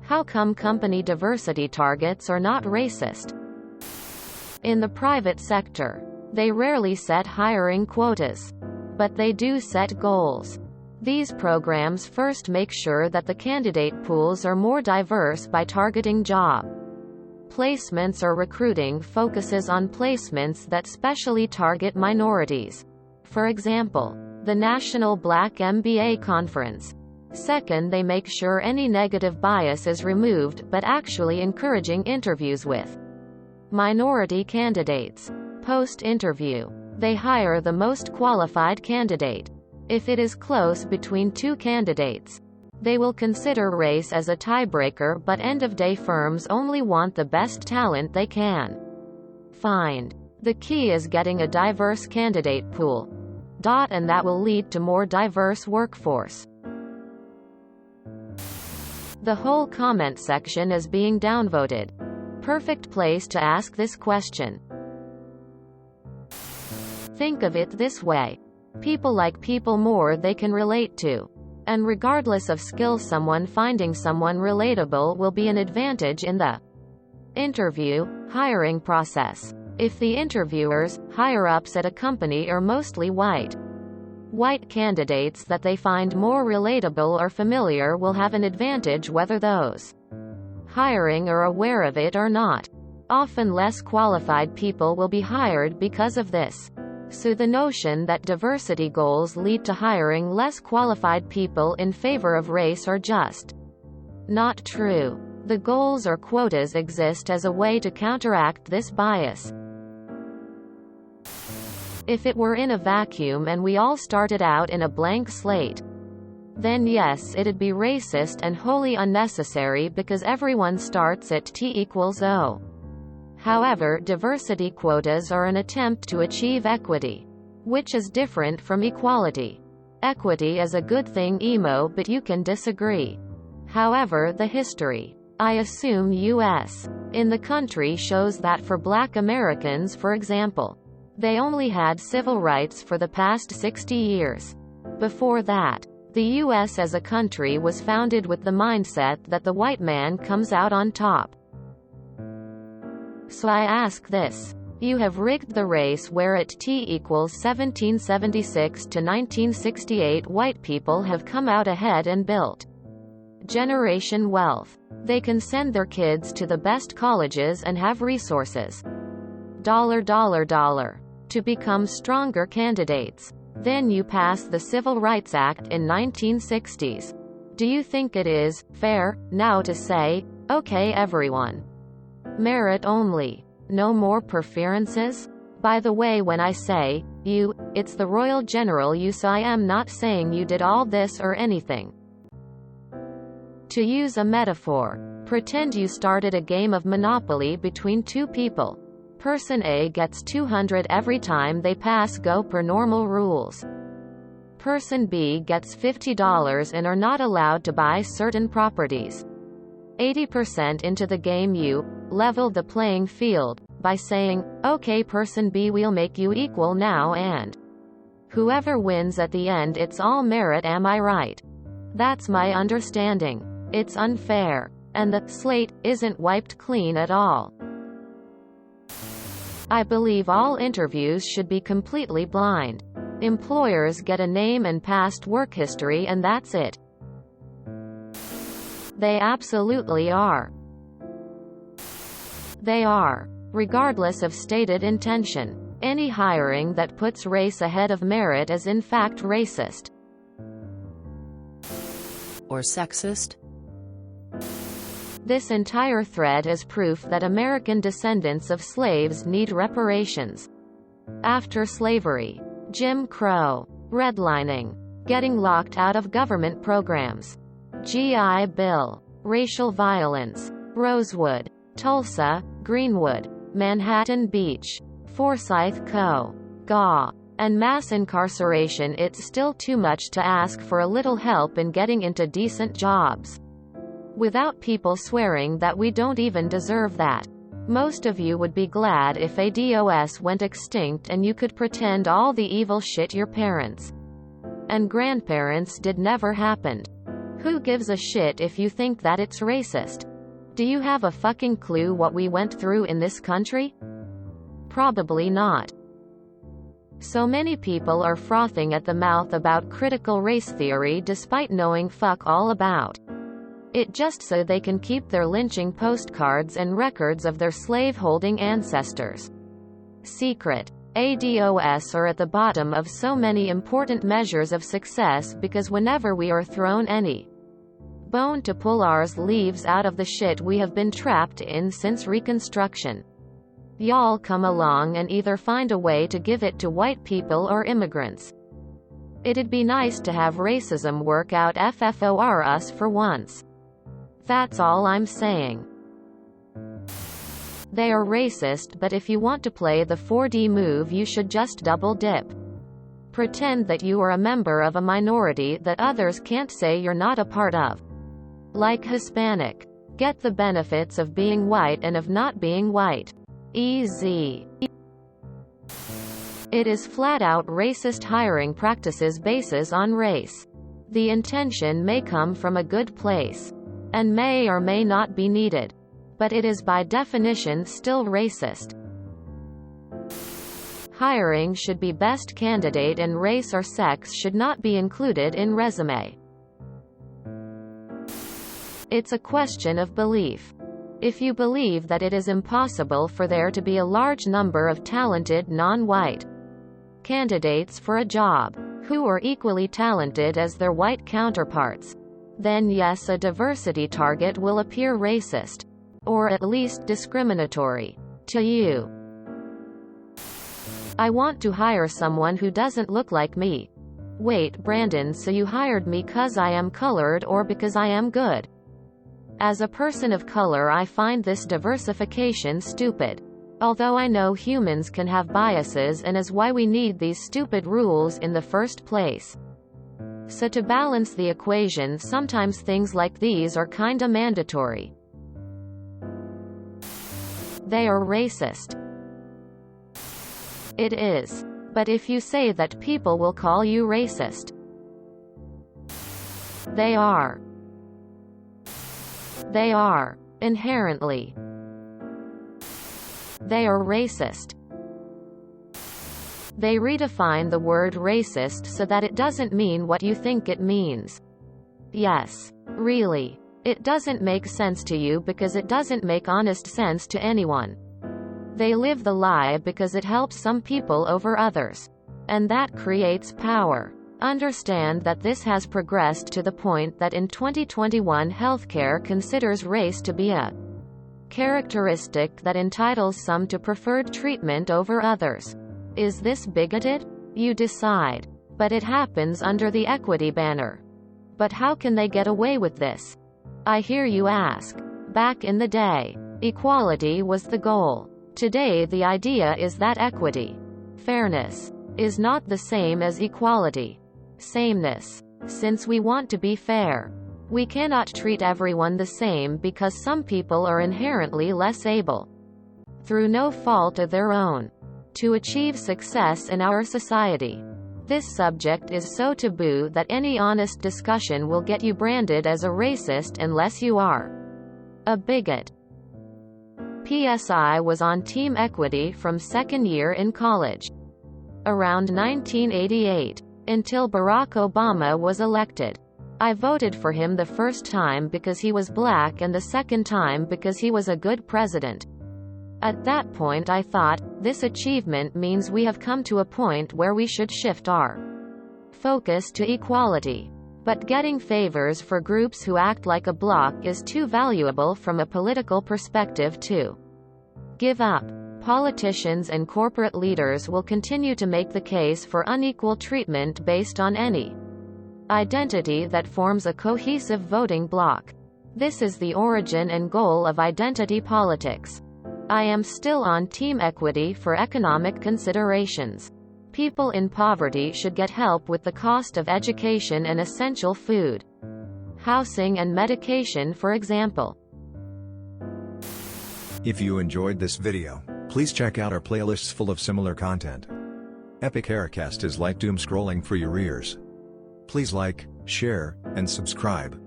How come company diversity targets are not racist? In the private sector, they rarely set hiring quotas. But they do set goals. These programs first make sure that the candidate pools are more diverse by targeting job placements, or recruiting focuses on placements that specially target minorities. For example, the National Black MBA Conference. Second, they make sure any negative bias is removed, but actually encouraging interviews with minority candidates. Post-interview, they hire the most qualified candidate. If it is close between two candidates, they will consider race as a tiebreaker, but end-of-day firms only want the best talent they can find. The key is getting a diverse candidate pool. And that will lead to more diverse workforce. The whole comment section is being downvoted. Perfect place to ask this question. Think of it this way. People like people more they can relate to. And regardless of skill, finding someone relatable will be an advantage in the interview, hiring process. If the interviewers, higher-ups at a company are mostly white candidates that they find more relatable or familiar will have an advantage whether those hiring are aware of it or not. Often less qualified people will be hired because of this. So the notion that diversity goals lead to hiring less qualified people in favor of race are just not true. The goals or quotas exist as a way to counteract this bias. If it were in a vacuum and we all started out in a blank slate, then yes, it'd be racist and wholly unnecessary because everyone starts at T=0. However, diversity quotas are an attempt to achieve equity, which is different from equality. Equity is a good thing, but you can disagree. However, the history, I assume U.S. in the country, shows that for Black Americans, for example, they only had civil rights for the past 60 years. Before that, the U.S. as a country was founded with the mindset that the white man comes out on top. So I ask this. You have rigged the race where at T=1776 to 1968 white people have come out ahead and built generation wealth. They can send their kids to the best colleges and have resources. To become stronger candidates. Then you pass the Civil Rights Act in 1960s. Do you think it is fair now to say, okay, everyone, merit only, no more preferences? By the way, when I say you, it's the Royal General you, so I am not saying you did all this or anything. To use a metaphor, pretend you started a game of Monopoly between two people. Person A gets 200 every time they pass go per normal rules. Person B gets $50 and are not allowed to buy certain properties. 80% into the game, you level the playing field by saying, okay, person B, we'll make you equal now, and whoever wins at the end, it's all merit. Am I right? That's my understanding. It's unfair. And the slate isn't wiped clean at all. I believe all interviews should be completely blind. Employers get a name and past work history, and that's it. They absolutely are. They are. Regardless of stated intention. Any hiring that puts race ahead of merit is in fact racist. Or sexist? This entire thread is proof that American descendants of slaves need reparations. After slavery, Jim Crow, redlining, getting locked out of government programs, GI Bill, racial violence, Rosewood, Tulsa, Greenwood, Manhattan Beach, Forsyth Co. GA, and mass incarceration, it's still too much to ask for a little help in getting into decent jobs. Without people swearing that we don't even deserve that. Most of you would be glad if ADOS went extinct and you could pretend all the evil shit your parents and grandparents did never happened. Who gives a shit if you think that it's racist? Do you have a fucking clue what we went through in this country? Probably not. So many people are frothing at the mouth about critical race theory despite knowing fuck all about it, just so they can keep their lynching postcards and records of their slave-holding ancestors secret. ADOS are at the bottom of so many important measures of success because whenever we are thrown any bone to pull, ours leaves out of the shit we have been trapped in since Reconstruction. Y'all come along and either find a way to give it to white people or immigrants. It'd be nice to have racism work out for us for once. That's all I'm saying. They are racist, but if you want to play the 4D move, you should just double dip. Pretend that you are a member of a minority that others can't say you're not a part of. Like Hispanic. Get the benefits of being white and of not being white. Easy. It is flat-out racist hiring practices basis on race. The intention may come from a good place, and may or may not be needed, but it is by definition still racist. Hiring should be best candidate and race or sex should not be included in resume. It's a question of belief. If you believe that it is impossible for there to be a large number of talented non-white candidates for a job who are equally talented as their white counterparts, then yes, a diversity target will appear racist, or at least discriminatory, to you. I want to hire someone who doesn't look like me. Wait, Brandon, so you hired me 'cause I am colored or because I am good? As a person of color, I find this diversification stupid. Although I know humans can have biases and is why we need these stupid rules in the first place. So to balance the equation, sometimes things like these are kinda mandatory. They are racist. It is. But if you say that, people will call you racist. They are. They are. Inherently. They are racist. They redefine the word racist so that it doesn't mean what you think it means. Yes. Really. It doesn't make sense to you because it doesn't make honest sense to anyone. They live the lie because it helps some people over others. And that creates power. Understand that this has progressed to the point that in 2021 healthcare considers race to be a characteristic that entitles some to preferred treatment over others. Is this bigoted? You decide. But it happens under the equity banner. But how can they get away with this? I hear you ask. Back in the day, equality was the goal. Today the idea is that equity, fairness, is not the same as equality. Sameness. Since we want to be fair, we cannot treat everyone the same because some people are inherently less able, through no fault of their own, to achieve success in our society. This subject is so taboo that any honest discussion will get you branded as a racist unless you are a bigot. PSI was on Team Equity from second year in college. Around 1988. Until Barack Obama was elected. I voted for him the first time because he was black and the second time because he was a good president. At that point I thought, this achievement means we have come to a point where we should shift our focus to equality. But getting favors for groups who act like a bloc is too valuable from a political perspective to give up. Politicians and corporate leaders will continue to make the case for unequal treatment based on any identity that forms a cohesive voting bloc. This is the origin and goal of identity politics. I am still on Team Equity for economic considerations. People in poverty should get help with the cost of education and essential food, housing and medication, for example. If you enjoyed this video, please check out our playlists full of similar content. Epic Haircast is like doom scrolling for your ears. Please like, share, and subscribe.